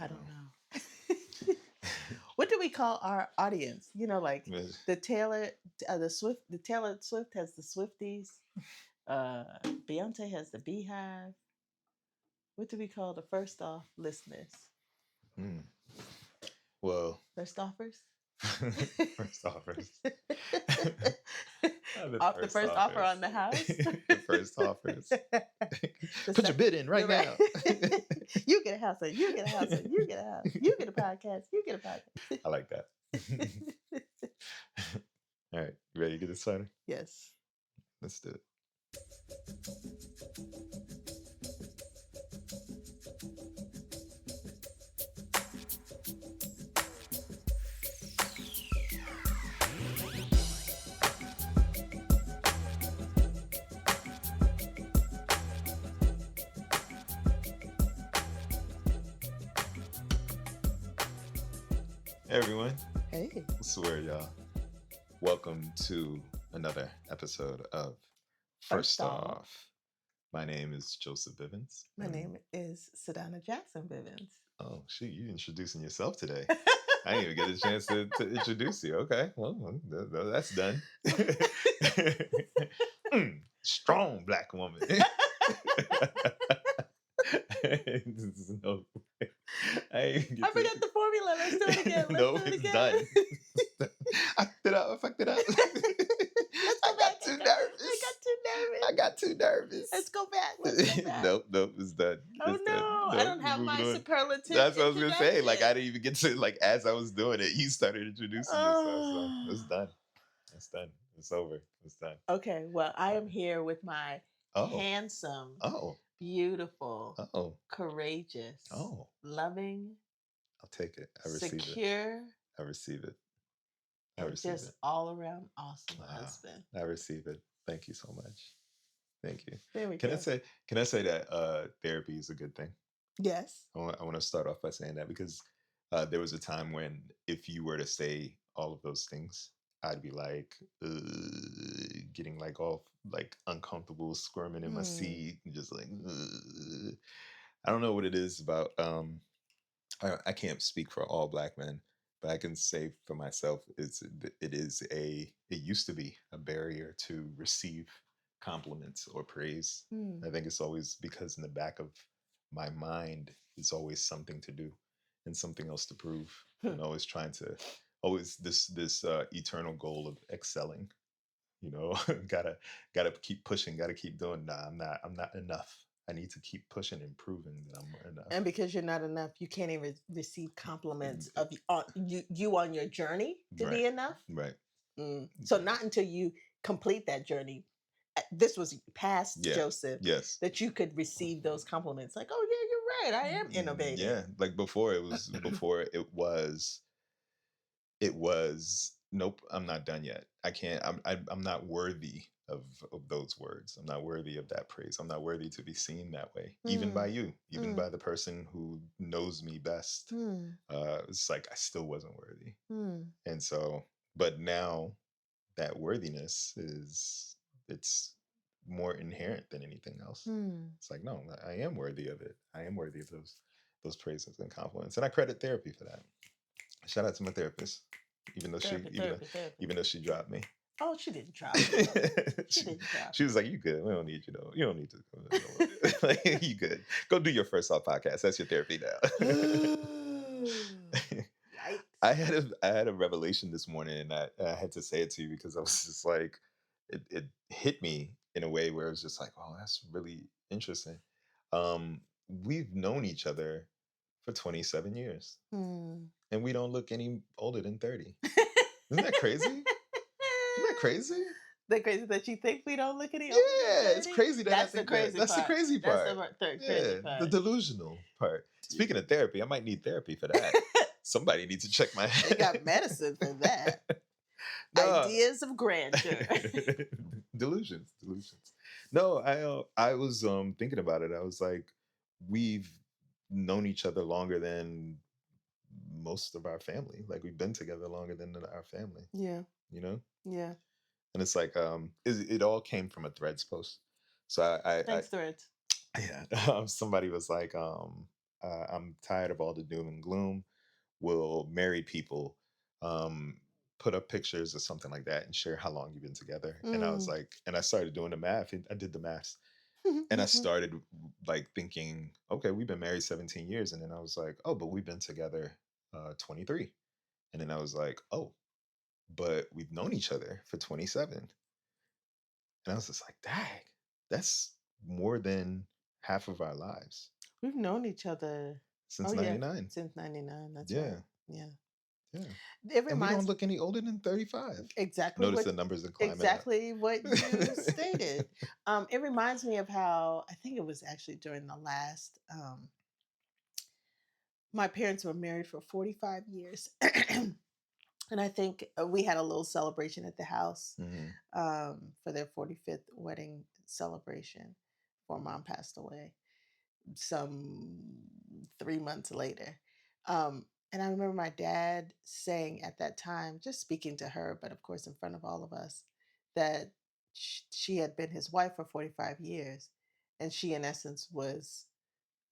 I don't know. What do we call our audience? Like the Taylor Swift has the Swifties. Beyonce has the Beehive. What do we call the first off listeners? Hmm. Well, First offers? first offers. The Off the first first offer offers. on the house? The first offers. The Put your bid in right you're now. You get a house, and you get a house, and you get a house. You get a podcast, you get a podcast. I like that. All right, you ready to get this started? Yes. Let's do it. Hey everyone, Hey. I swear y'all. Welcome to another episode of First Off. My name is Joseph Bivens. My name is Sedana Jackson Bivens. Oh, shoot, you're introducing yourself today. I didn't even get a chance to introduce you. Okay, well, that's done. Strong black woman. No, I forgot the formula. Let's do it again. No, it's done. I fucked it up. I got too nervous. I got too nervous. Let's go back. Nope, it's done. Oh It's no, done. I don't have my superlative. That's what I was gonna say. Like I didn't even get to as I was doing it, you started introducing yourself. So it's done. It's done. It's over. It's done. Okay, well, I am here with my handsome, beautiful, courageous, loving. I'll take it. I receive it. Secure. I receive it. Just all around awesome husband. I receive it. Thank you so much. Thank you. There we go. Can I say that therapy is a good thing? Yes. I want to start off by saying that because there was a time when if you were to say all of those things, I'd be like getting like all like uncomfortable, squirming in my seat, and just like I don't know what it is about. I can't speak for all black men, but I can say for myself, it used to be a barrier to receive compliments or praise. I think it's always because in the back of my mind is always something to do and something else to prove, and always this eternal goal of excelling. Gotta keep pushing, gotta keep doing. Nah, I'm not enough. I need to keep pushing and proving that I'm enough. And because you're not enough, you can't even receive compliments of you on your journey to be enough. Right. So not until you complete that journey, this was past Joseph, that you could receive those compliments. Like, oh yeah, you're right. I am innovative. Yeah, like before it was nope, I'm not done yet. I can't. I'm not worthy of those words. I'm not worthy of that praise. I'm not worthy to be seen that way, even by you, even by the person who knows me best. It's like I still wasn't worthy, and so. But now, that worthiness it's more inherent than anything else. It's like no, I am worthy of it. I am worthy of those praises and compliments, and I credit therapy for that. Shout out to my therapist. Even though she dropped me. Oh, she didn't drop me. She was like, "You good? We don't need you though. You don't need to. Like, you good? Go do your first off podcast. That's your therapy now." I had a revelation this morning, and I had to say it to you because I was just like, it hit me in a way where it was just like, "Oh, that's really interesting." We've known each other for 27 years. And we don't look any older than 30. Isn't that crazy? Isn't that crazy? That crazy that you think we don't look any older than 30? It's crazy that that's the crazy part. That's the crazy part. That's the crazy part. The delusional part. Speaking of therapy, I might need therapy for that. Somebody needs to check my head. They got medicine for that. No. Ideas of grandeur. Delusions. No, I was thinking about it. I was like, we've known each other longer than most of our family. Like we've been together longer than our family. Yeah. Yeah. And it's like it all came from a Threads post. So Thanks, Threads. Yeah. Somebody was like I'm tired of all the doom and gloom. Will married people um, put up pictures or something like that and share how long you've been together? And I was Mm. like, and I started doing the math. And I did the math, and I started like thinking, okay, we've been married 17 years, and then I was like, oh, but we've been together 23, and then I was like, oh, but we've known each other for 27. And I was just like, dang, that's more than half of our lives We've known each other. since Oh yeah, 99. since '99. That's right. Yeah, Yeah. yeah. It And we don't reminds look any older than 35. exactly Notice what the numbers are climbing up. exactly what you stated. It reminds me of how I think it was actually during the last. My parents were married for 45 years. And I think we had a little celebration at the house Hmm. for their 45th wedding celebration before mom passed away some 3 months later. And I remember my dad saying at that time, just speaking to her, but of course in front of all of us, that she had been his wife for 45 years. And she, in essence, was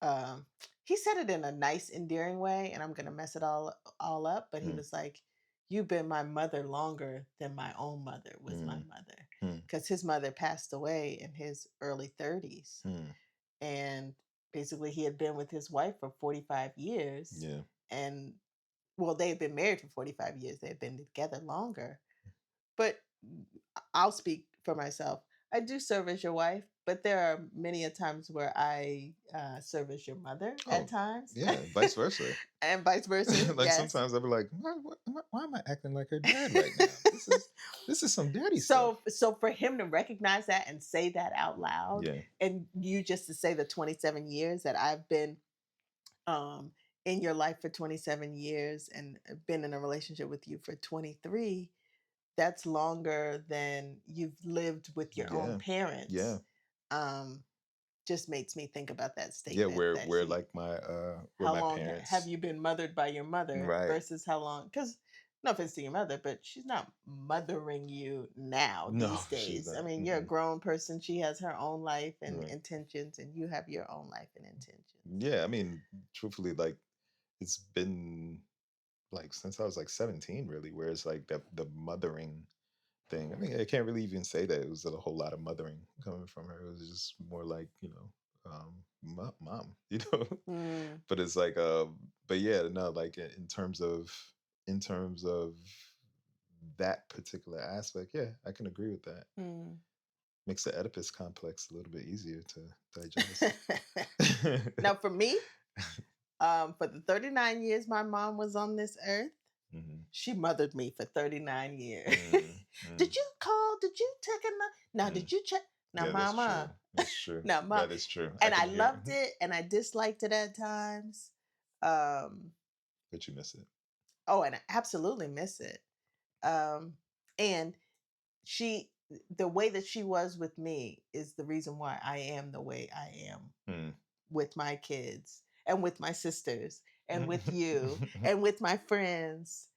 um he said it in a nice endearing way, and I'm gonna mess it all up, but he Mm, was like, you've been my mother longer than my own mother was my mm, mother, mm, because his mother passed away in his early 30s, mm. and basically he had been with his wife for 45 years, Yeah. and well, they had been married for 45 years, they had been together longer, but I'll speak for myself. I do serve as your wife, but there are many a times where I serve as your mother at Oh, times, yeah. Vice versa. and vice versa. Like Yes. sometimes I'll be like, why am I acting like her dad right now? This is some daddy stuff. So for him to recognize that and say that out loud, Yeah. and you just to say the 27 years that I've been um, in your life for 27 years and been in a relationship with you for 23, that's longer than you've lived with your own Yeah. Yeah. parents. Um, just makes me think about that Yeah. statement that Where he, like my where how my long have parents. you been mothered by your mother Right. versus how long? Because no offense to your mother, but she's not mothering you now No, these she's days. I not. mean, you're a Mm-mm. grown person. She has her own life and Right. intentions, and you have your own life and intentions. Yeah, I mean, truthfully, like it's been like since I was like 17, really, where it's like the mothering thing. I mean, I can't really even say that it was a whole lot of mothering coming from her. It was just more like, mom, Mm. But it's like, but yeah, no, like in terms of that particular aspect, yeah, I can agree with that. Mm. Makes the Oedipus complex a little bit easier to digest. Now, for me, for the 39 years my mom was on this earth, Hmm. she mothered me for 39 years. Mm, mm, Did you call? Did you check in? Now, mm. did you check? Now, Yeah, that's true. mama. That's true. Now, mom. That is true. I And I can hear, loved it and I disliked it at times. Um, but you miss it. oh, and I absolutely miss it. Um, and she, the way that she was with me is the reason why I am the way I am Mm. with my kids and with my sisters and with you Mhm. and with my friends.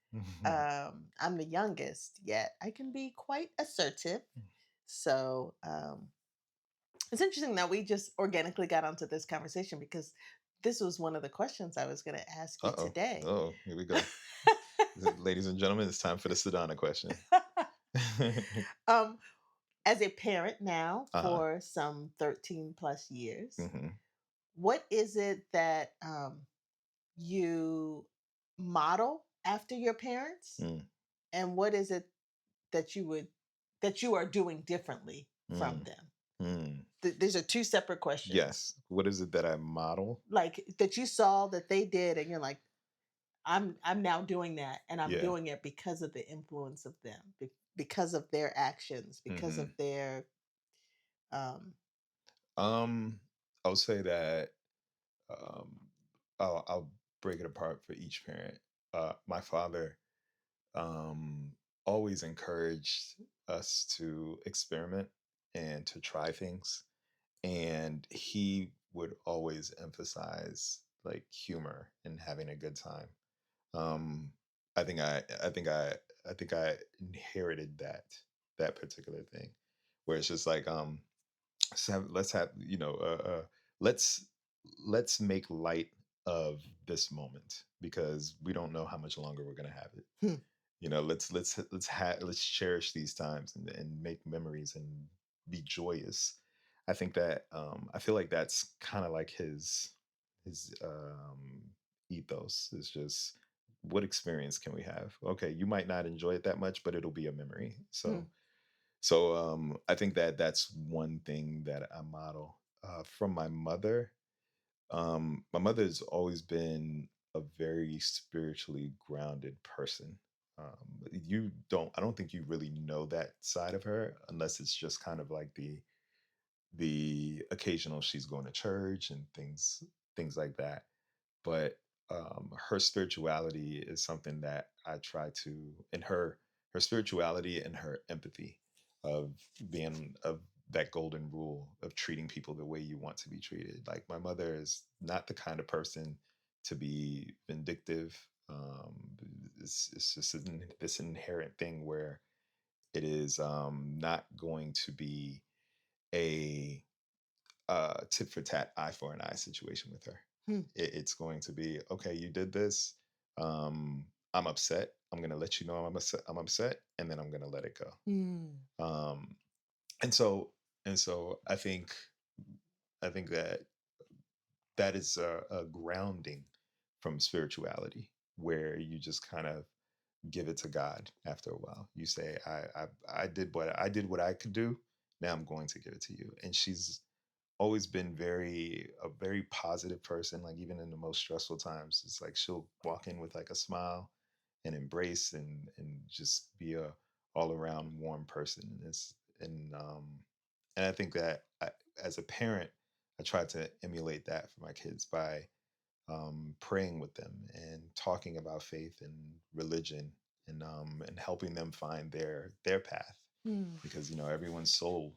I'm the youngest, yet I can be quite assertive. So it's interesting that we just organically got onto this conversation because this was one of the questions I was going to ask you Uh-oh. today. Oh, here we go. Ladies and gentlemen, it's time for the Sedona question. um, as a parent now Uh-huh. for some 13 plus years, Hmm. what is it that you model after your parents, Mm, and what is it that you are doing differently from mm, them? mm. These are two separate questions. Yes. What is it that I model? Like that you saw that they did, and you're like, I'm now doing that, and I'm Yeah. doing it because of the influence of them, because of their actions, because of Hmm. their um. Um, I would say that um, I'll break it apart for each parent. My father um, always encouraged us to experiment and to try things. And he would always emphasize like humor and having a good time. Um, I think I inherited that particular thing, where it's just like let's have let's let's make light of this moment because we don't know how much longer we're going to have it. Hmm. Let's cherish these times and make memories and be joyous. I think that I feel like that's kind of like his ethos is just what experience can we have? Okay, you might not enjoy it that much, but it'll be a memory. Hmm. So I think that that's one thing that I model from my mother. My mother's always been a very spiritually grounded person. I don't think you really know that side of her unless it's just kind of like the occasional she's going to church and things like that. But her spirituality is something that I try to, and her spirituality and her empathy of being of that golden rule of treating people the way you want to be treated. Like my mother is not the kind of person to be vindictive. It's just this inherent thing where it is not going to be a tit for tat, eye for an eye situation with her. Hmm. It's going to be okay. You did this. I'm upset. I'm going to let you know I'm upset. And then I'm going to let it go. Hmm. Um, and so and so I think that that is a grounding from spirituality where you just kind of give it to God after a while. You say, I did what I could do. Now I'm going to give it to you. And she's always been a very positive person. Like even in the most stressful times, it's like she'll walk in with like a smile and embrace and just be a all around warm person. And I think that as a parent, I try to emulate that for my kids by praying with them and talking about faith and religion and helping them find their path Hmm. because everyone's soul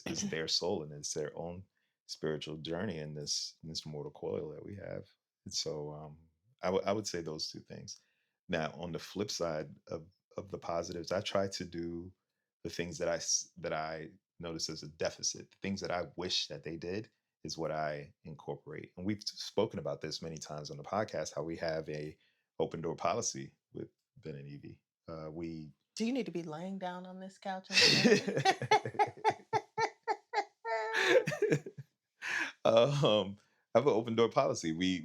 is their soul and it's their own spiritual journey in this mortal coil that we have. And so I would say those two things. Now on the flip side of the positives, I try to do the things that I notice as a deficit, the things that I wish that they did is what I incorporate. And we've spoken about this many times on the podcast, how we have a open door policy with Ben and Evie. We Do you need to be laying down on this couch instead? have an open door policy. We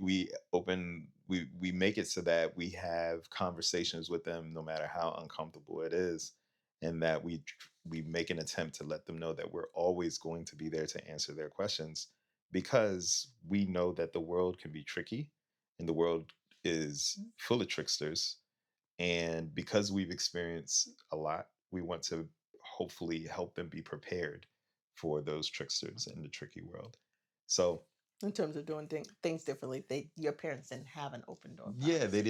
make it so that we have conversations with them no matter how uncomfortable it is, and that we make an attempt to let them know that we're always going to be there to answer their questions because we know that the world can be tricky and the world is full of tricksters, and because we've experienced a lot, we want to hopefully help them be prepared for those tricksters in the tricky world. So, In terms of doing things differently, your parents didn't have an open door yeah, policy. they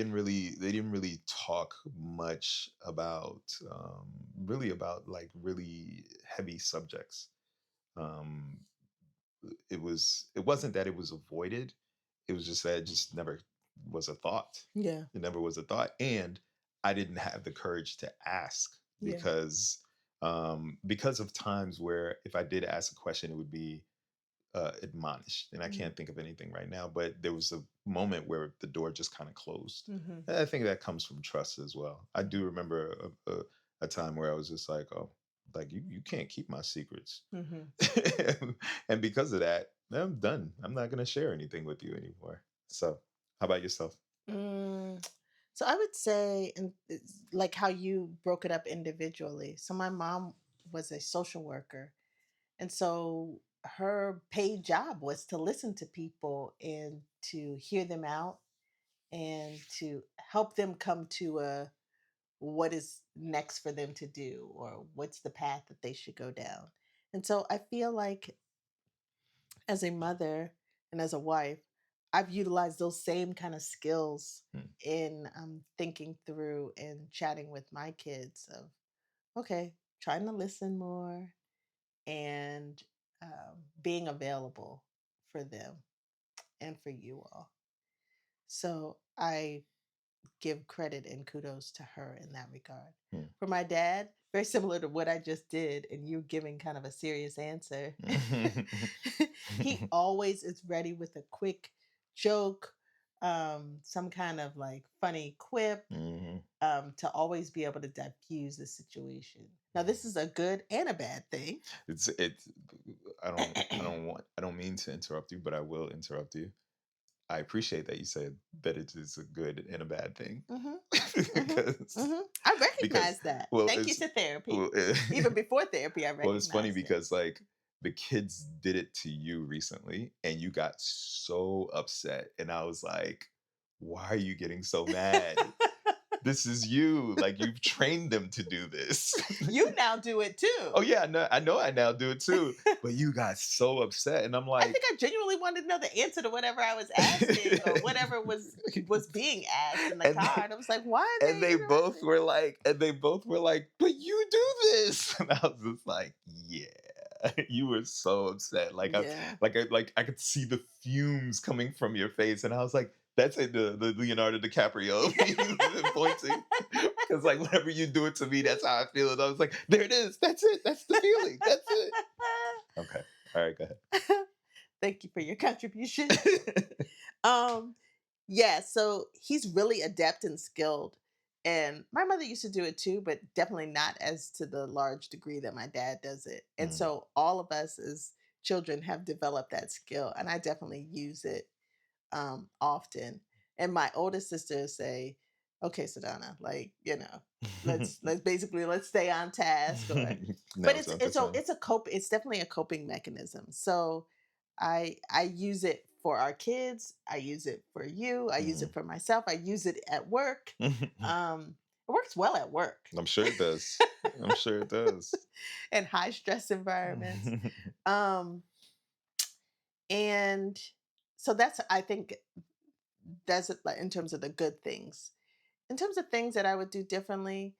didn't really talk much about really about like really heavy subjects. Um, it wasn't that it was avoided. It was just that it just never was a thought. Yeah. It never was a thought. And I didn't have the courage to ask Yeah. because of times where if I did ask a question, it would be admonished. And I Mm. can't think of anything right now, but there was a moment where the door just kind of closed. Mm-hmm. And I think that comes from trust as well. I do remember a time where I was just like, oh, like you can't keep my secrets. Mm-hmm. And because of that, I'm done. I'm not going to share anything with you anymore. So, how about yourself? Mm, so I would say, and it's like how you broke it up individually. So my mom was a social worker, and so her paid job was to listen to people and to hear them out and to help them come to a what is next for them to do or what's the path that they should go down. And so I feel like as a mother and as a wife, I've utilized those same kind of skills Hmm. in thinking through and chatting with my kids of, okay, trying to listen more and being available for them and for you all. So I give credit and kudos to her in that regard. Hmm. For my dad, very similar to what I just did, and you giving kind of a serious answer. He always is ready with a quick joke, some kind of like funny quip, Mhm. to always be able to diffuse the situation. Now, this is a good and a bad thing. It's I don't mean to interrupt you, but I will interrupt you. I appreciate that you said that it is a good and a bad thing. Hmm. Hmm. because Hmm. I because recognize that. well Thank you it's to therapy. well, Even before therapy, I well it's funny recognized it. because like the kids did it to you recently and you got so upset and I was like, why are you getting so mad? This is you. Like you've trained them to do this. You now do it Oh too. yeah, I know I now do it too. But you got so upset and I'm I think like I genuinely wanted to know the answer to whatever I was asking or whatever was being asked in the and car. they And I was like, why are and they interrupting? they both were like, but you do this. And I was just like, yeah. You were so upset. Yeah. I could see the fumes coming from your face. And I was like, that's it, the Leonardo DiCaprio pointing. Because like whenever you do it to me, that's how I feel. And I was like, there it is. That's it. That's the feeling. That's it. Okay. All right, go Thank you for your contribution. ahead. Yeah, so he's really adept and skilled. And my mother used to do it too, but definitely not as to the large degree that my dad does it. And Mm, so all of us as children have developed that skill, and I definitely use it often. And my oldest sisters say, "Okay, Sedona, like let's basically let's stay on task." Or, but Now it's it's a time. it's a cope. It's definitely a coping mechanism. So I use it for our kids. I use it for you. I use Mm. it for myself. I use it at work. It works well at work I'm sure it does. I'm sure it does. in high stress environments. Um, and so that's I think that's it, like in terms of the good things. In terms of things that I would do differently,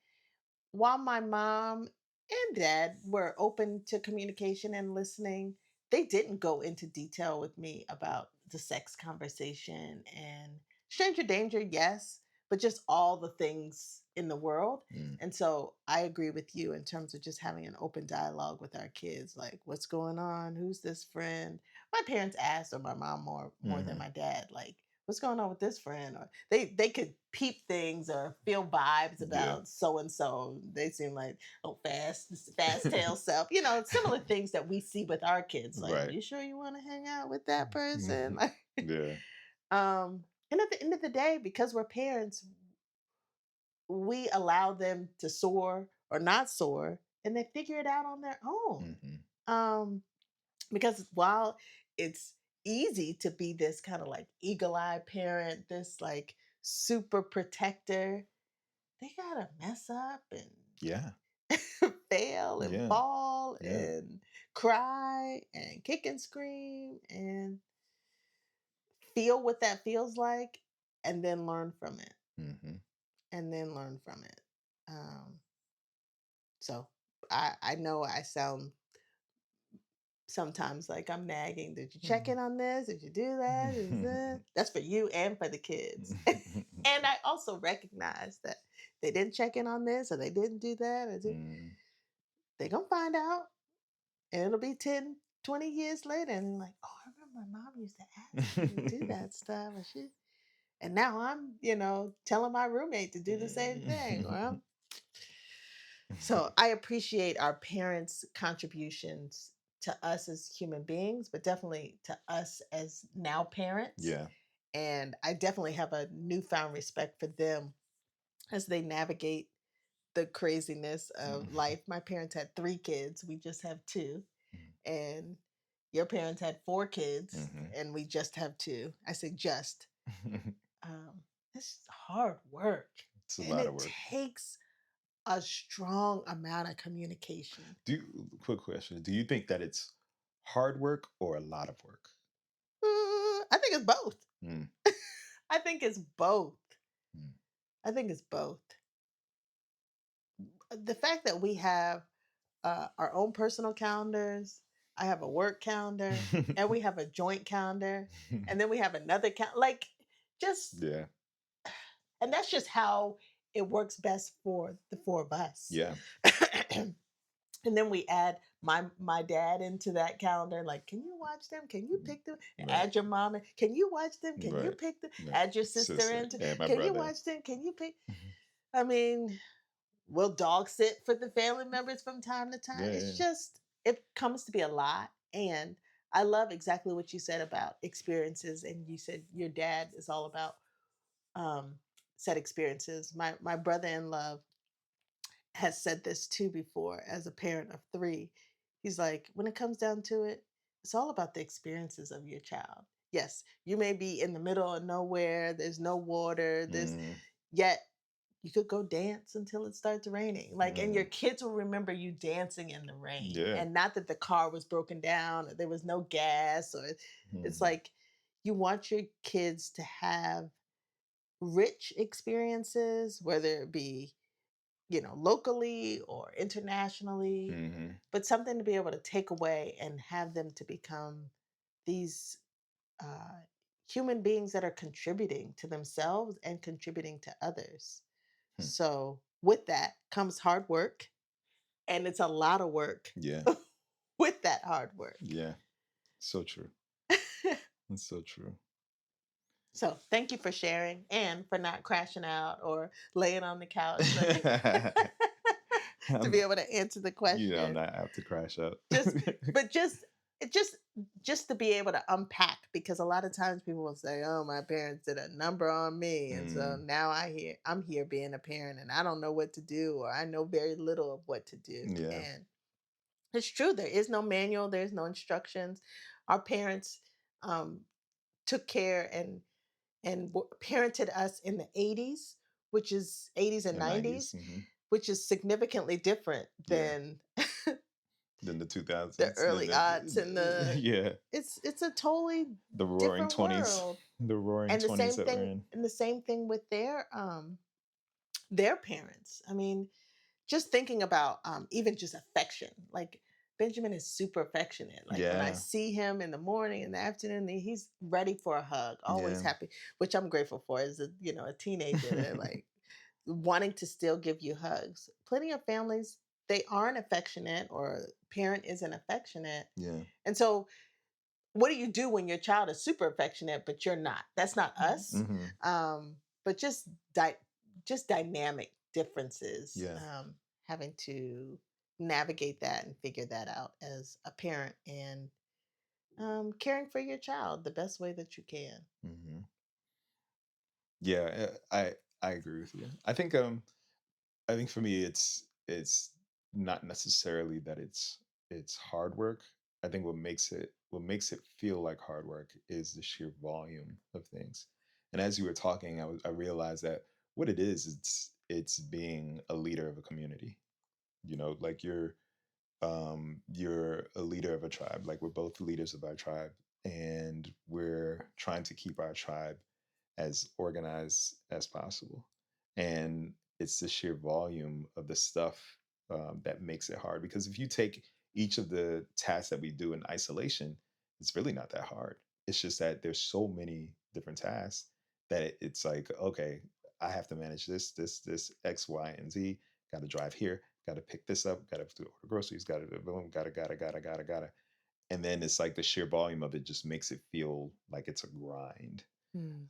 while my mom and dad were open to communication and listening, they didn't go into detail with me about the sex conversation and stranger danger, yes, but just all the things in the world. Mm, And so I agree with you in terms of just having an open dialogue with our kids, like what's going on, who's this friend. My parents asked, or my mom more than mhm. my dad, like what's going on with this friend, or they could peep things or feel vibes Yeah. about so and so. They seem like, oh, fast tail self, similar things that we see with our kids, like, Right. you sure you want to hang out with that person? Mhm. Like, Yeah. and at the end of the day, because we're parents, we allow them to soar or not soar, and they figure it out on their own. Mhm. um because while it's easy to be this kind of like eagle-eyed parent, this like super protector, they gotta mess up and Yeah. fail and Yeah. fall Yeah. and cry and kick and scream and feel what that feels like, and then learn from it, Mhm. and then learn from it. um so I know I sound sometimes like I'm nagging. Did you check in on this? Did you do that? Is that? That's for you and for the kids. And I also recognize that they didn't check in on this or they didn't do that. Mm. They're going to find out. And it'll be 10, 20 years later. And they're like, oh, I remember my mom used to ask me to do that stuff. And now I'm, telling my roommate to do the same thing. Well, so I appreciate our parents' contributions to us as human beings, but definitely to us as now parents. Yeah. And I definitely have a newfound respect for them as they navigate the craziness of life. My parents had 3 kids, we just have 2. And your parents had 4 kids, Mhm. and we just have 2. I say just. Um, it's hard work, It's a and lot of it work. takes a strong amount of communication. Quick question. Do you think that it's hard work or a lot of work? I think it's both. Mm, I think it's both. mm. I think it's both. The fact that we have our own personal calendars, I have a work calendar, and we have a joint calendar, and then we have another like just, Yeah. and that's just how it works best for the 4 of us. Yeah. And then we add my dad into that calendar. Like, can you watch them? Can you pick them? Right. Add your mom in. Can you watch them? Can you Right. pick them? Right. Add your sister Sister into. and my Can you brother. watch them? Can you pick? Mhm. I mean, we'll dog sit for the family members from time to time. Yeah, It's yeah. just it comes to be a lot. And I love exactly what you said about experiences. And you said your dad is all about um set experiences. My brother in love has said this too before as a parent of three. He's like, when it comes down to it, it's all about the experiences of your child. Yes, you may be in the middle of nowhere, there's no water, there's Mhm. yet you could go dance until it starts raining. Like, and your Mhm. kids will remember you dancing in the rain. Yeah. And not that the car was broken down or there was no gas or it's Mhm. like you want your kids to have rich experiences, whether it be locally or internationally, Mhm. but something to be able to take away and have them to become these uh, human beings that are contributing to themselves and contributing to others. Hmm. So, with that comes hard work, and it's a lot of work Yeah. with that hard work. Yeah. So true. That's so true. So, thank you for sharing and for not crashing out or laying on the couch, like to I'm, be able to answer the I'm question. not apt to crash out. Just but it just to be able to unpack, because a lot of times people will say, "Oh, my parents did a number on me." And so Mm, now I'm here being a parent and I don't know what to do, or I know very little of what to do. yeah. And it's true, there is no manual, there's no instructions. Our parents um took care and parented us in the 80s, which is 80s and And 90s. 90s, Hmm. which is significantly different Yeah. than Then the the 2000s. early aughts and Yeah. it's a totally The roaring different 20s. world. The roaring And the 20s same that we're thing in. and the same thing with their parents. I mean, just thinking about even just affection. Like, Benjamin is super affectionate. Like, when I Yeah. see him in the morning, in the afternoon, he's ready for a hug, always Yeah. happy, which I'm grateful for as a teenager. They're like wanting to still give you hugs. Plenty of families, they aren't affectionate, or parent isn't affectionate. Yeah. And so what do you do when your child is super affectionate but you're not? That's not us. Hmm. But just dynamic differences, Yeah. having to navigate that and figure that out as a parent, and caring for your child the best way that you can. Hmm. Yeah. I agree with you. I think for me it's not necessarily that it's hard work. I think what makes it feel like hard work is the sheer volume of things. And as you were talking, I realized that what it is, it's being a leader of a community. Like you're a leader of a tribe. Like we're both leaders of our tribe, and we're trying to keep our tribe as organized as possible. And it's the sheer volume of the stuff that makes it hard. Because if you take each of the tasks that we do in isolation, it's really not that hard. It's just that there's so many different tasks that it's like, okay, I have to manage this X, Y, and Z. Got to drive here. Got to pick this up. Got to order groceries. Got to boom. Gotta. And then it's like the sheer volume of it just makes it feel like it's a grind. Hmm.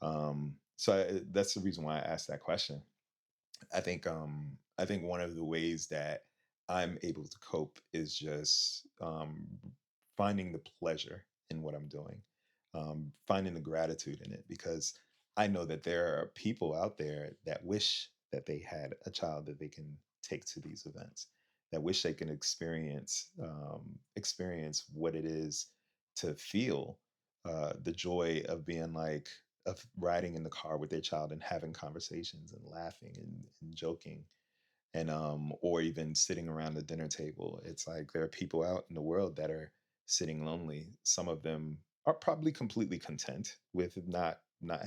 That's the reason why I asked that question. I think one of the ways that I'm able to cope is just finding the pleasure in what I'm doing, finding the gratitude in it, because I know that there are people out there that wish that they had a child that they can take to these events, that wish they can experience what it is to feel the joy of being like of riding in the car with their child and having conversations and laughing and joking, and or even sitting around the dinner table. It's like there are people out in the world that are sitting lonely. Some of them are probably completely content with not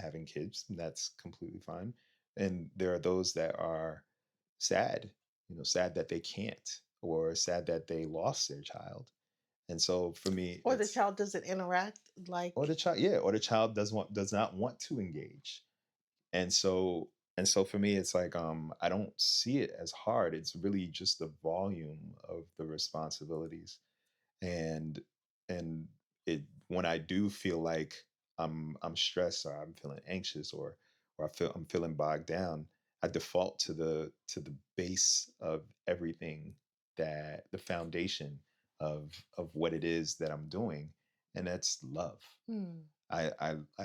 having kids, and that's completely fine. And there are those that are sad, sad that they can't, or sad that they lost their child. And so for me, Or the it's child doesn't interact or the like. child, yeah, or the child does not want to engage. And so And so for me, it's like I don't see it as hard. It's really just the volume of the responsibilities. And and it when I do feel like I'm stressed or I'm feeling anxious or I'm feeling bogged down, I default to the base of everything, that the foundation of what it is that I'm doing, and that's love. Hmm. I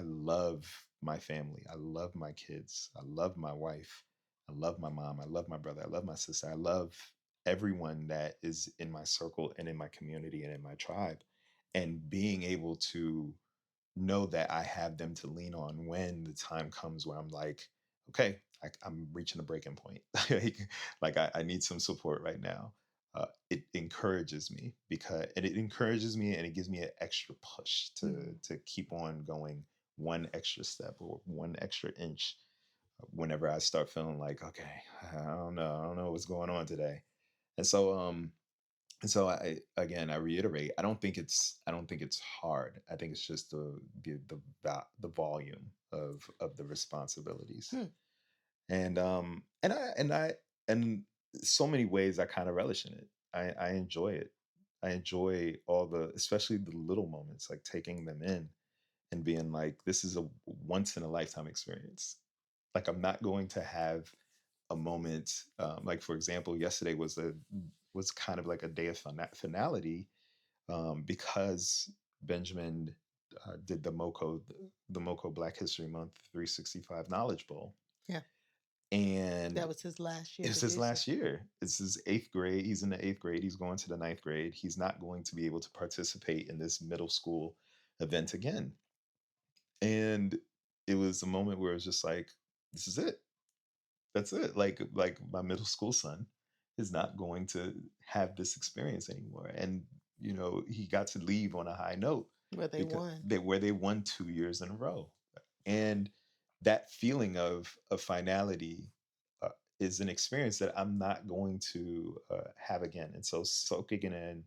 love my family. I love my kids. I love my wife. I love my mom. I love my brother. I love my sister. I love everyone that is in my circle and in my community and in my tribe. And being able to know that I have them to lean on when the time comes where I'm like, okay, I'm reaching a breaking point. like I need some support right now. It encourages me, and it encourages me and it gives me an extra push Hmm. to keep on going one extra step or one extra inch whenever I start feeling like, okay, I don't know what's going on today. And so I again I reiterate, I don't think it's hard. I think it's just the volume of the responsibilities. Hmm. And so many ways I kind of relish in it. I enjoy it. I enjoy all the, especially the little moments, like taking them in and being like, this is a once in a lifetime experience. Like I'm not going to have a moment, like for example, yesterday was kind of like a day of finality, because Benjamin did the MoCo Black History Month 365 Knowledge Bowl, Yeah. and That was his last year it's to his do so. last year. It's his eighth grade. He's in the eighth grade. He's going to the ninth grade. He's not going to be able to participate in this middle school event again. And it was a moment where it was just like, this is it. That's it. Like my middle school son is not going to have this experience anymore. And he got to leave on a high note Where they because won. they won 2 years in a row. And that feeling of finality uh, is an experience that I'm not going to have again. And so soaking it in,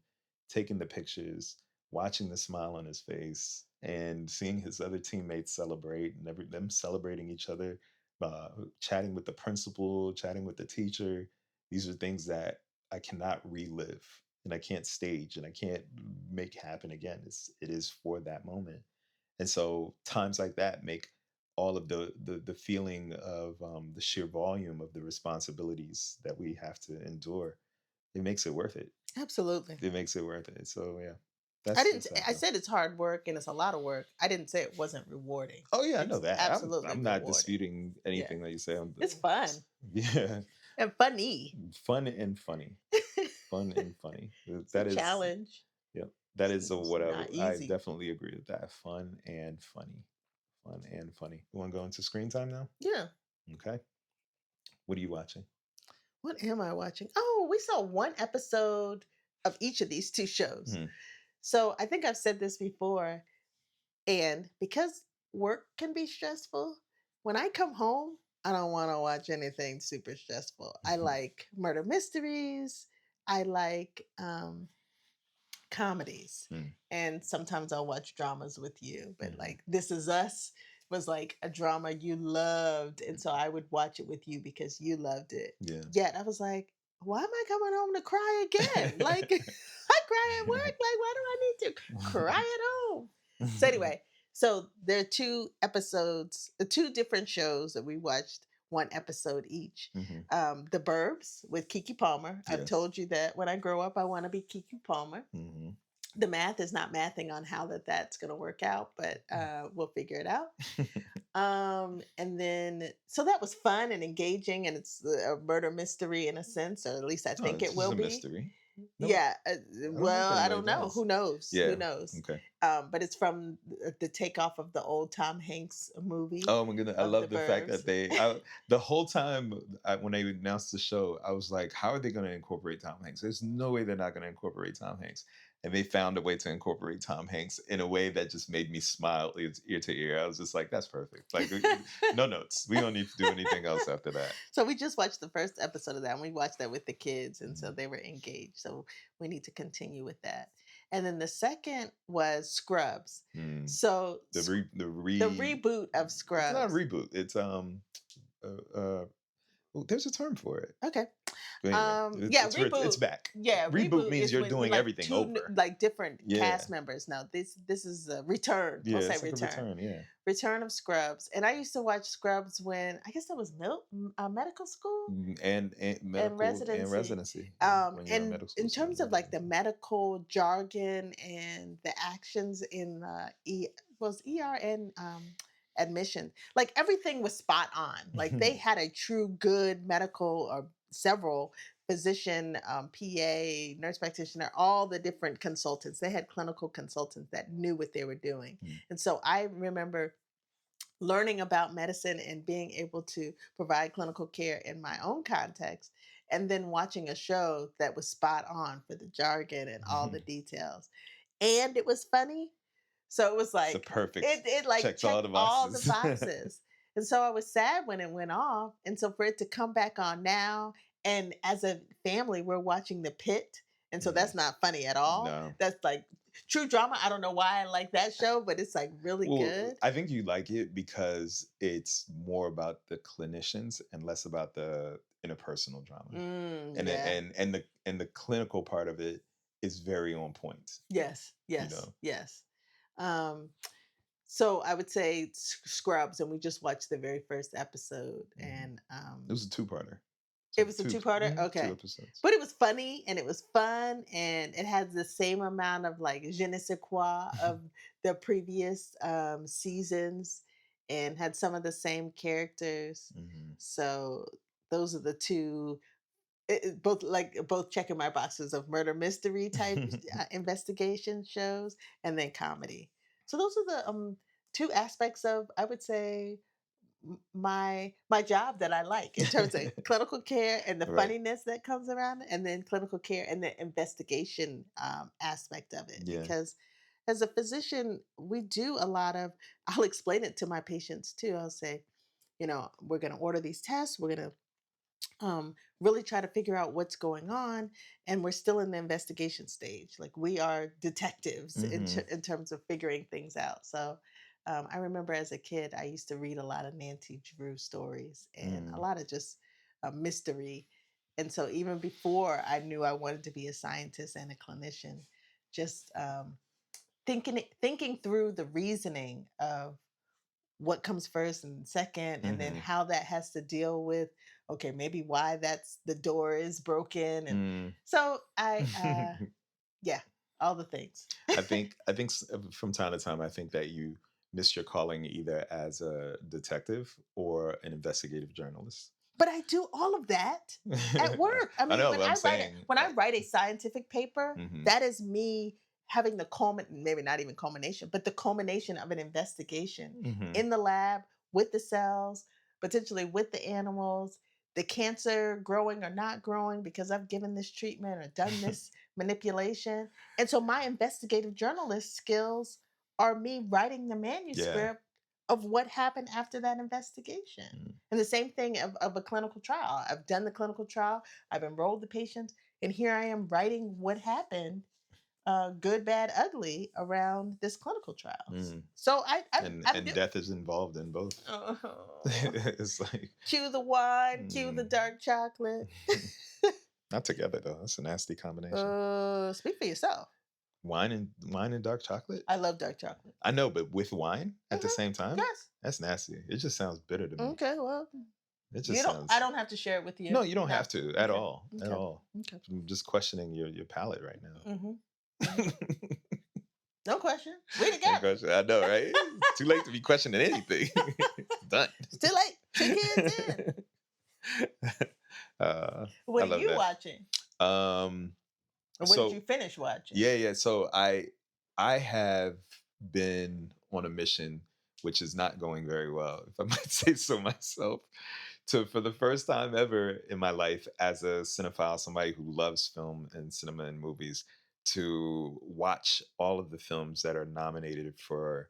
taking the pictures, watching the smile on his face, and seeing his other teammates celebrate, and them celebrating each other, chatting with the principal, chatting with the teacher. These are things that I cannot relive, and I can't stage, and I can't make happen again. It is for that moment. And so times like that make all of the feeling of the sheer volume of the responsibilities that we have to endure. It makes it worth it. Absolutely. It makes it worth it. So yeah, I didn't. that's how I I feel. said it's hard work and it's a lot of work. I didn't say it wasn't rewarding. Oh yeah, I know It's that. absolutely I'm not rewarding. disputing Yeah, anything that you say. it's fun Yeah, and funny. fun and funny, fun and funny. It's a That is, challenge. yep. That is It's what not I easy. definitely agree with that. Fun and funny, fun and funny. You want to go into screen time now? Yeah. Okay. What are you watching? What am I watching? Oh, we saw one episode of each of these two shows. Mhm. So I think I've said this before. And because work can be stressful, when I come home, I don't want to watch anything super stressful. I like murder mysteries. I like comedies. Mm, And sometimes I'll watch dramas with you. But mhm. like This Is Us was like a drama you loved. And so I would watch it with you because you loved it. Yeah. Yet I was like, why am I coming home to cry again? Like I cry at work. Like, why do I need to cry at home? So anyway, so there are two episodes, two different shows that we watched, one episode each. Mhm. The Burbs with Kiki Palmer. I've Yes. told you that when I grow up, I want to be Kiki Palmer. Mhm. The math is not mathing on how that's going to work out, but we'll figure it out. And then so that was fun and engaging, and it's a murder mystery in a sense, or at least I No, think this it is will a be. mystery. No, Yeah. I don't know if Well, I anybody don't know. does. Who knows? Who Yeah. knows? Okay. But it's from the takeoff of the old Tom Hanks movie Oh my goodness, I of the love the fact Burbs. that the whole time when they announced the show, I was like, how are they going to incorporate Tom Hanks? There's no way they're not going to incorporate Tom Hanks. And they found a way to incorporate Tom Hanks in a way that just made me smile ear to ear. I was just like, that's perfect. Like, no notes. We don't need to do anything else after that. So we just watched the first episode of that, and we watched that with the kids, and so Mhm. they were engaged. So we need to continue with that. And then the second was Scrubs. Mm. So The the re reboot of It's not a Scrubs. reboot. It's well, there's a term for it. Okay. But anyway, Yeah, it's reboot. back. Yeah, Reboot reboot means is you're when you doing like everything two over. like different Yeah, cast members. Now this is a return. We'll yeah, say it's like a return. return. Yeah. Return of Scrubs. And I used to watch Scrubs when I guess that was medical school And and medical and residency. residency when you're in And medical school, in so terms yeah, of like the residency. medical jargon and the actions in was ER and admission, like everything was spot on. Like they had a true good medical or several physician, PA, nurse practitioner, all the different consultants. They had clinical consultants that knew what they were doing. Mm. And so I remember learning about medicine and being able to provide clinical care in my own context, and then watching a show that was spot on for the jargon and all the details, and it was funny, so it was It's a like perfect it like checks all checked the all the boxes. boxes. And so I was sad when it went off, and so for it to come back on now, and as a family we're watching the Pit, and so Mm, that's not funny at all. no. That's like true drama. I don't know why I like that show, but it's like really Well, good. I think you like it because it's more about the clinicians and less about the interpersonal drama. Yeah. And the clinical part of it is very on point, Yes, you yes, know. yes. Um, so I would say Scrubs, and we just watched the very first episode, Mhm. and It was a two-parter. it So was a two-parter. two Okay, episodes. but it was funny and it was fun, and it had the same amount of like je ne sais quoi of the previous seasons, and had some of the same characters. Mhm. So those are the two. Both like both checking my boxes of murder mystery type investigation shows, and then comedy. So those are the two aspects of, I would say, my job that I like in terms of clinical care and the Right. funniness that comes around it, and then clinical care and the investigation aspect of it. Yeah. Because as a physician, we do a lot of. I'll explain it to my patients too. I'll say, we're going to order these tests. We're going to really try to figure out what's going on. And we're still in the investigation stage. Like we are detectives Mhm. in terms of figuring things out. So I remember as a kid, I used to read a lot of Nancy Drew stories and a Mm. lot of just mystery. And so even before I knew I wanted to be a scientist and a clinician, just thinking through the reasoning of what comes first and second, and then Mhm. how that has to deal with, okay, maybe why that's the door is broken. And Mm. so yeah, all the things. From time to time I think that you miss your calling either as a detective or an investigative journalist. But I do all of that at work. I I mean, know, but I'm saying, when I write a scientific paper, mhm, that is me having the maybe not even culmination, but the culmination of an investigation mhm. in the lab with the cells, potentially with the animals, the cancer growing or not growing because I've given this treatment or done this manipulation. And so my investigative journalist skills are me writing the Yeah. manuscript of what happened after that investigation. Mm. And the same thing of a clinical trial. I've done the clinical trial, I've enrolled the patients, and here I am writing what happened, good, bad, ugly, around this clinical trials. Mm. So I'm And doing. death is involved in both. Oh, It's like, cue the wine, cue the mm. dark chocolate. Not together though. That's a nasty combination. Speak for yourself. Wine and dark chocolate? I love dark chocolate. I know, but with wine at the Hmm. same time? Yes. That's nasty. It just sounds bitter to me. Okay. Well, It you just don't. I sounds don't have to share it with you. No, you don't No. have to at Okay. all. At Okay. all. Okay. I'm just questioning your palate right now. Hmm. Hmm. No question. We No together. question. I know, right? It's too late to be questioning anything. It's done. It's too late. 2 kids in. What I are love you that. watching? Um, Or what did you so finish watching? yeah. So I have been on a mission which is not going very well, if I might say so myself. To for the first time ever in my life as a cinephile, somebody who loves film and cinema and movies, to watch all of the films that are nominated for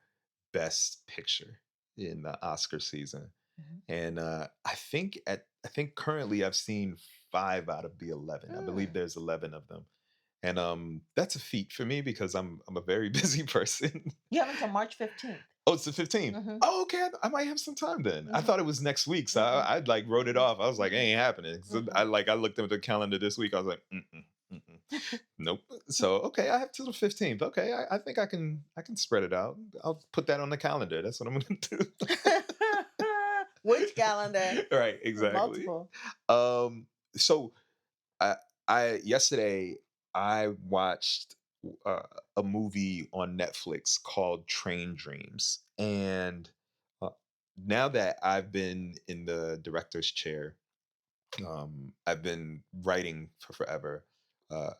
Best Picture in the Oscar season. Mhm. And I think currently I've seen 5 out of the 11. I believe Mm. there's 11 of them. And that's a feat for me because I'm a very busy person. You have until March 15th. Oh, it's the 15th. Mhm. Oh, okay. I might have some time then. I Mhm. thought it was next week, so Mm-mm. I like wrote it Mm-mm. off. I was like, it Mm-mm. ain't happening. So Mm-mm. I looked at the calendar this week. I was like, mm-mm, nope. So okay, I have till the 15th. Okay, I think I can spread it out. I'll put that on the calendar. That's what I'm gonna do. Which calendar? Right, exactly. Multiple. Um, so I I yesterday I watched uh, a movie on Netflix called Train Dreams, and uh, now that I've been in the director's chair, I've been writing for forever.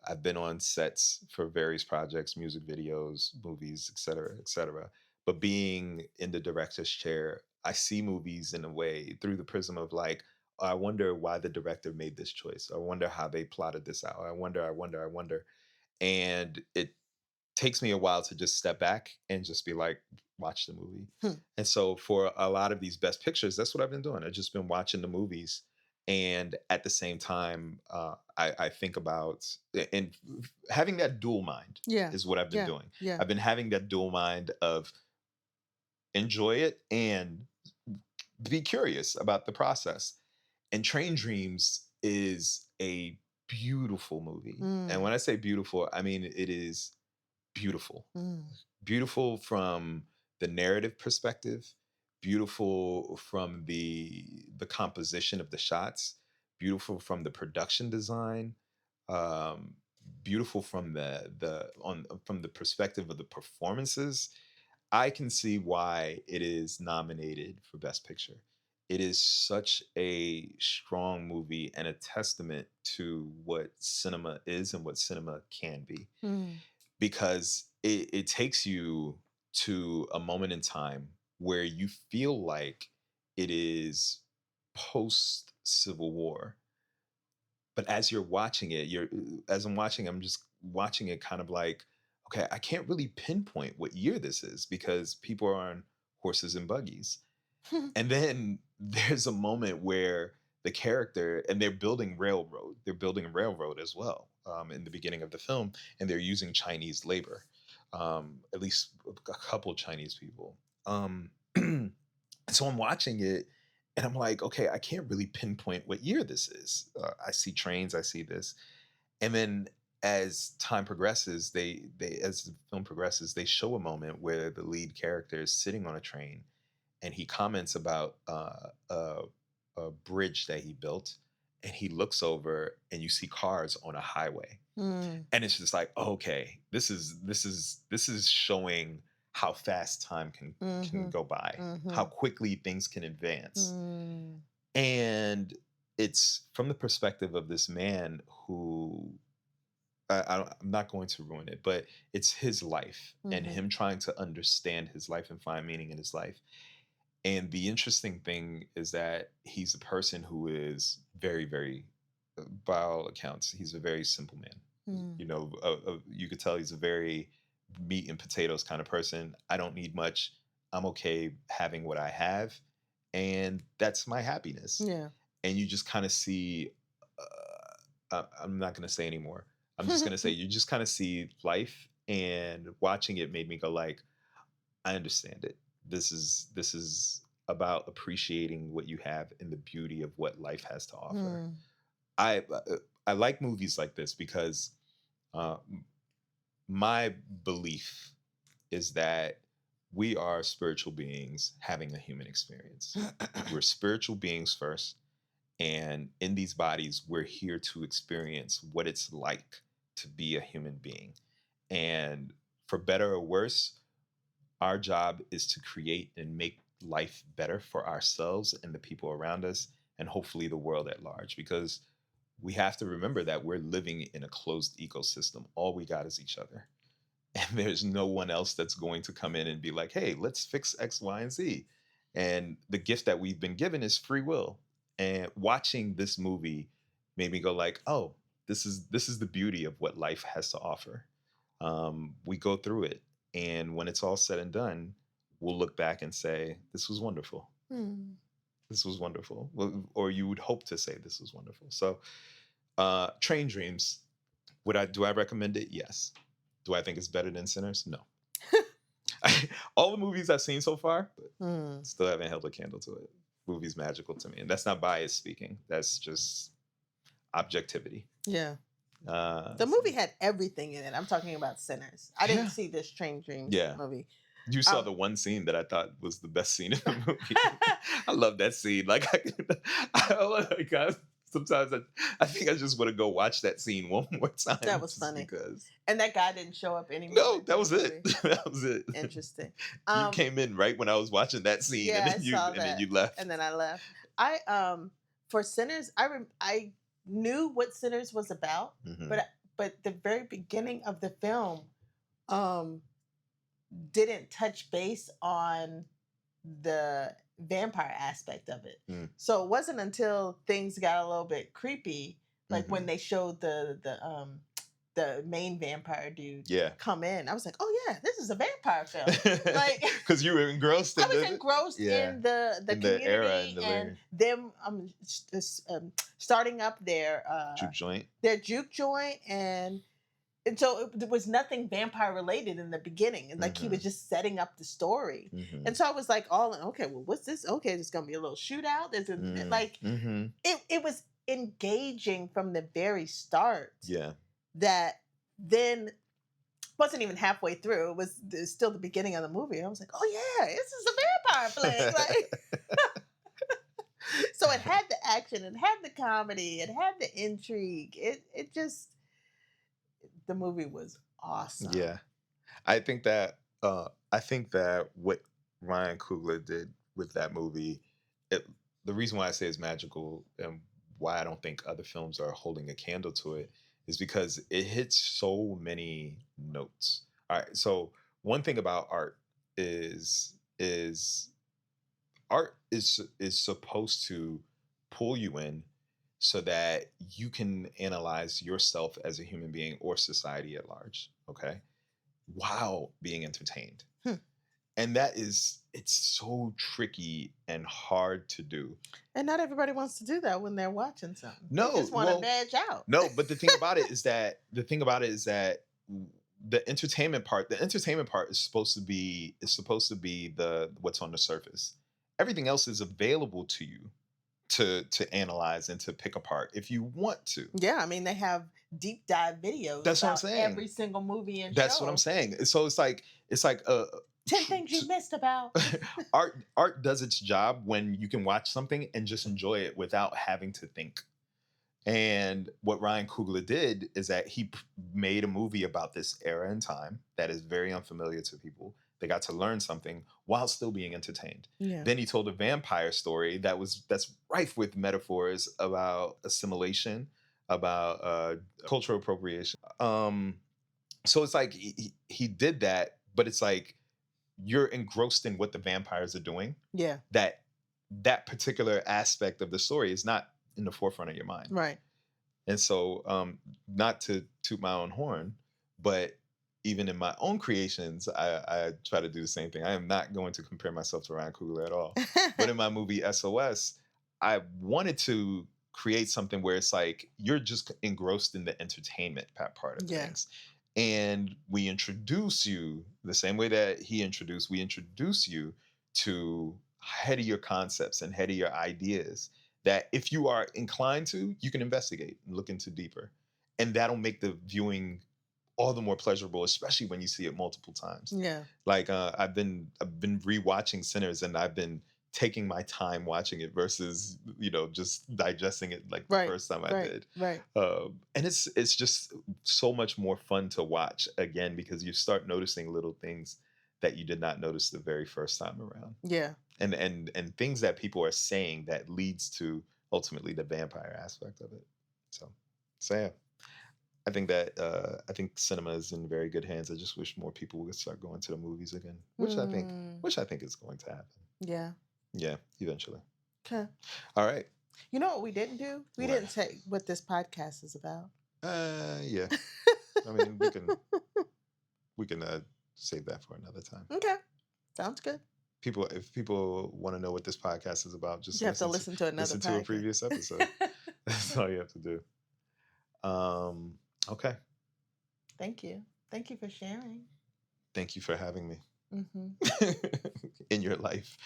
I've been on sets for various projects, music videos, movies, etc., etc. But being in the director's chair, I see movies in a way through the prism of like, I wonder why the director made this choice. I wonder how they plotted this out. I wonder. And it takes me a while to just step back and just be like, watch the movie. Hmm. And so for a lot of these best pictures, that's what I've been doing. I've just been watching the movies. And at the same time, I think about and having that dual mind Yeah. is what I've been Yeah. doing. Yeah. I've been having that dual mind of enjoy it and be curious about the process. And Train Dreams is a beautiful movie. And Mm. when I say beautiful, I mean it is beautiful. Mm. Beautiful from the narrative perspective, beautiful from the composition of the shots, beautiful from the production design, um, beautiful from the perspective of the performances. I can see why it is nominated for Best Picture. It is such a strong movie and a testament to what cinema is and what cinema can be Mm. because it takes you to a moment in time where you feel like it is post Civil War. But as you're watching it, as I'm watching, I'm just watching it kind of like, okay, I can't really pinpoint what year this is because people are on horses and buggies. And then there's a moment where the character and they're building railroad. They're building railroad as well in the beginning of the film, and they're using Chinese labor, at least a couple of Chinese people. So I'm watching it, and I'm like, okay, I can't really pinpoint what year this is. I see trains, I see this, and then as time progresses, they as the film progresses, they show a moment where the lead character is sitting on a train and he comments about a bridge that he built and he looks over and you see cars on a highway Mm. and it's just like okay this is showing how fast time can Mhm. go by, how Mhm. quickly things can advance. Mm. And it's from the perspective of this man who I'm not going to ruin it, but it's his life and Mhm. him trying to understand his life and find meaning in his life. And the interesting thing is that he's a person who is very, very, by all accounts, he's a very simple man. Mm. You could tell he's a very meat and potatoes kind of person. I don't need much. I'm okay having what I have, and that's my happiness. Yeah. And you just kind of see. I'm not going to say anymore. I'm just going to say you just kind of see life, and watching it made me go like, I understand it. This is about appreciating what you have and the beauty of what life has to offer. Mm. I like movies like this because uh, my belief is that we are spiritual beings having a human experience. We're spiritual beings first, and in these bodies, we're here to experience what it's like to be a human being. And for better or worse, our job is to create and make life better for ourselves and the people around us, and hopefully the world at large. Because we have to remember that we're living in a closed ecosystem. All we got is each other. And there's no one else that's going to come in and be like, hey, let's fix X, Y, and Z. And the gift that we've been given is free will. And watching this movie made me go like, oh, this is the beauty of what life has to offer. We go through it, and when it's all said and done, we'll look back and say, this was wonderful. Mm. This was wonderful. Well, or you would hope to say this was wonderful. So Train Dreams, would I recommend it? Yes. Do I think it's better than Sinners? No. All the movies I've seen so far, but Mm, still haven't held a candle to it. Movie's magical to me, and that's not bias speaking. That's just objectivity. yeah. The So, movie had everything in it. I'm talking about Sinners. I didn't yeah, see this Strange Dreams yeah. movie. You saw Um, the one scene that I thought was the best scene in the movie. I love that scene. Like, sometimes I think I just want to go watch that scene one more that time was just funny. because. And that guy didn't show up anymore No, that in the was it. movie. That was it. Interesting. You Um, came in right when I was watching that scene, yeah, I saw and then that, you left. and then I left. I For Sinners, I knew what Sinners was about, Hmm. but the very beginning of the film um didn't touch base on the vampire aspect of it. Mm. So it wasn't until things got a little bit creepy, like when Hmm. they showed the main vampire dude Yeah. come in. I was like, oh yeah, this is a vampire film. Like Because you were engrossed I in was the engrossed yeah in the in the era community and the and layer them starting up juke joint. their juke joint and so there was nothing vampire related in the beginning, and like he Hmm. was just setting up the story. Hmm. And so I was like, all in, okay, well, what's this? Okay, there's gonna be a little shootout. There's a like Hmm. it was engaging from the very start. Yeah. That then wasn't even halfway through. It was still the beginning of the movie. I was like, oh yeah, this is a vampire flick. Like, so it had the action, it had the comedy, it had the intrigue. It just the movie was awesome. Yeah. I think that what Ryan Coogler did with that movie, it, the reason why I say it's magical and why I don't think other films are holding a candle to it is because it hits so many notes. All right, so one thing about art is art is supposed to pull you in so that you can analyze yourself as a human being or society at large, okay, while being entertained. Hmm. And that is, it's so tricky and hard to do. And not everybody wants to do that when they're watching something. They No, just want to well, veg out. no, but the thing about it is that the entertainment part is supposed to be the what's on the surface. Everything else is available to you to analyze and to pick apart if you want to. Yeah, I mean they have deep dive videos That's what I'm about saying. every single movie and That's what I'm show. saying. So it's like 10 things you missed about. art does its job when you can watch something and just enjoy it without having to think. And what Ryan Coogler did is that made a movie about this era and time that is very unfamiliar to people. They got to learn something while still being entertained. Yeah. Then he told a vampire story that's rife with metaphors about assimilation, about cultural appropriation. So it's like he did that, but it's like you're engrossed in what the vampires are doing. Yeah. That particular aspect of the story is not in the forefront of your mind. Right. And so, not to toot my own horn, but even in my own creations, I try to do the same thing. I am not going to compare myself to Ryan Coogler at all. But in my movie SOS, I wanted to create something where it's like you're just engrossed in the entertainment part of Yeah. things. And we introduce you the same way that we introduce you to headier concepts and headier ideas that if you are inclined to, you can investigate and look into deeper. And that'll make the viewing all the more pleasurable, especially when you see it multiple times. Yeah. Like I've been rewatching Sinners and I've been taking my time watching it versus just digesting it like the Right. first time I Right. did. Right. And it's just so much more fun to watch again because you start noticing little things that you did not notice the very first time around Yeah. and things that people are saying that leads to ultimately the vampire aspect of it. So yeah, I think cinema is in very good hands. I just wish more people would start going to the movies again, Mm, which I think is going to happen. yeah. Yeah, eventually. Okay. All right. You know what we didn't do? We What? didn't say what this podcast is about. Yeah. I mean, we can save that for another time. Okay. Sounds good. If people want to know what this podcast is about, just You have to listen to another listen to a podcast. previous episode. That's all you have to do. Okay. Thank you. Thank you for sharing. Thank you for having me. in your life.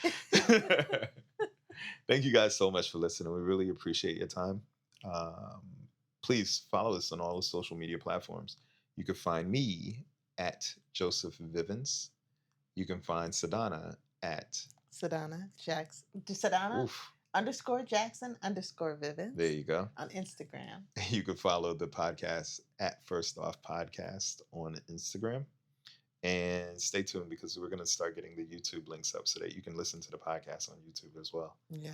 Thank you guys so much for listening. We really appreciate your time. Um, Please follow us on all the social media platforms. You can find me at Joseph Vivens. You can find Sadana at Sadana Jackson. Sadana oof. _Jackson _Vivens. There you go. On Instagram. You can follow the podcast at First Off Podcast on Instagram. And stay tuned because we're going to start getting the YouTube links up so that you can listen to the podcast on YouTube as well. Yeah.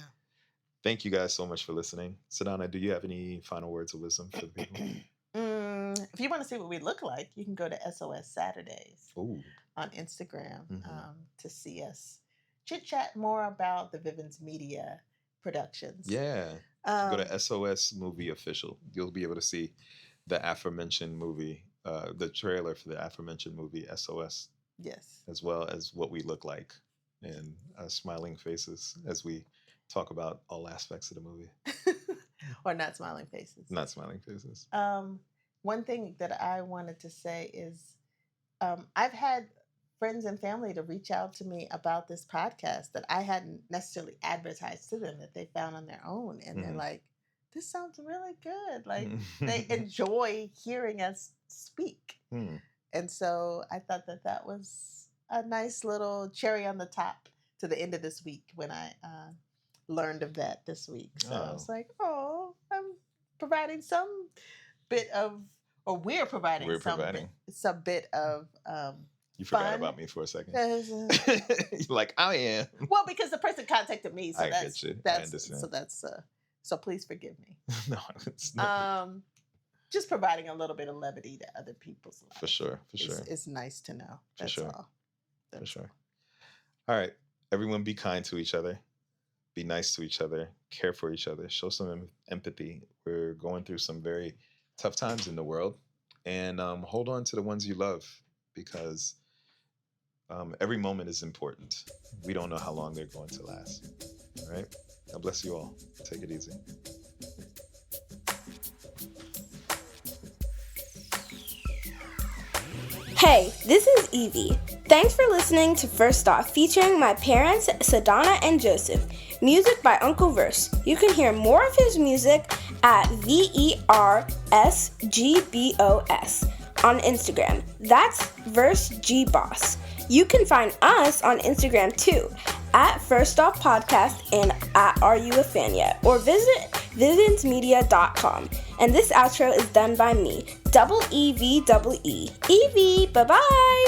Thank you guys so much for listening. Sadana, do you have any final words of wisdom for the people? If you want to see what we look like, you can go to SOS Saturdays Ooh. on Instagram to see us chit chat more about the Vivens Media productions. Yeah. Go to SOS Movie Official. You'll be able to see the aforementioned movie, the trailer for the aforementioned movie SOS. Yes. As well as what we look like and smiling faces as we talk about all aspects of the movie. Or not smiling faces. Not smiling faces. One thing that I wanted to say is I've had friends and family to reach out to me about this podcast that I hadn't necessarily advertised to them, that they found on their own. And they're like, this sounds really good. Like they enjoy hearing us speak. And so I thought that that was a nice little cherry on the top to the end of this week when I learned of that this week. So I was like, oh, I'm providing some bit of, or we're providing some bit of you forgot fun. About me for a second. You're like, I am. Well, because the person contacted me, so I get you. I understand. So please forgive me. No, it's not. Just providing a little bit of levity to other people's lives. For sure. It's nice to know. That's all. For sure. All right. Everyone be kind to each other. Be nice to each other. Care for each other. Show some empathy. We're going through some very tough times in the world. And hold on to the ones you love because every moment is important. We don't know how long they're going to last. All right? God bless you all. Take it easy. Hey, this is Evie. Thanks for listening to First Off, featuring my parents, Sadana and Joseph. Music by Uncle Verse. You can hear more of his music at VERSGBOS on Instagram. That's Verse G Boss. You can find us on Instagram too, at First Off Podcast and at Are You a Fan Yet? Or visit vivensmedia.com. And this outro is done by me, EVEE. Evie, bye-bye!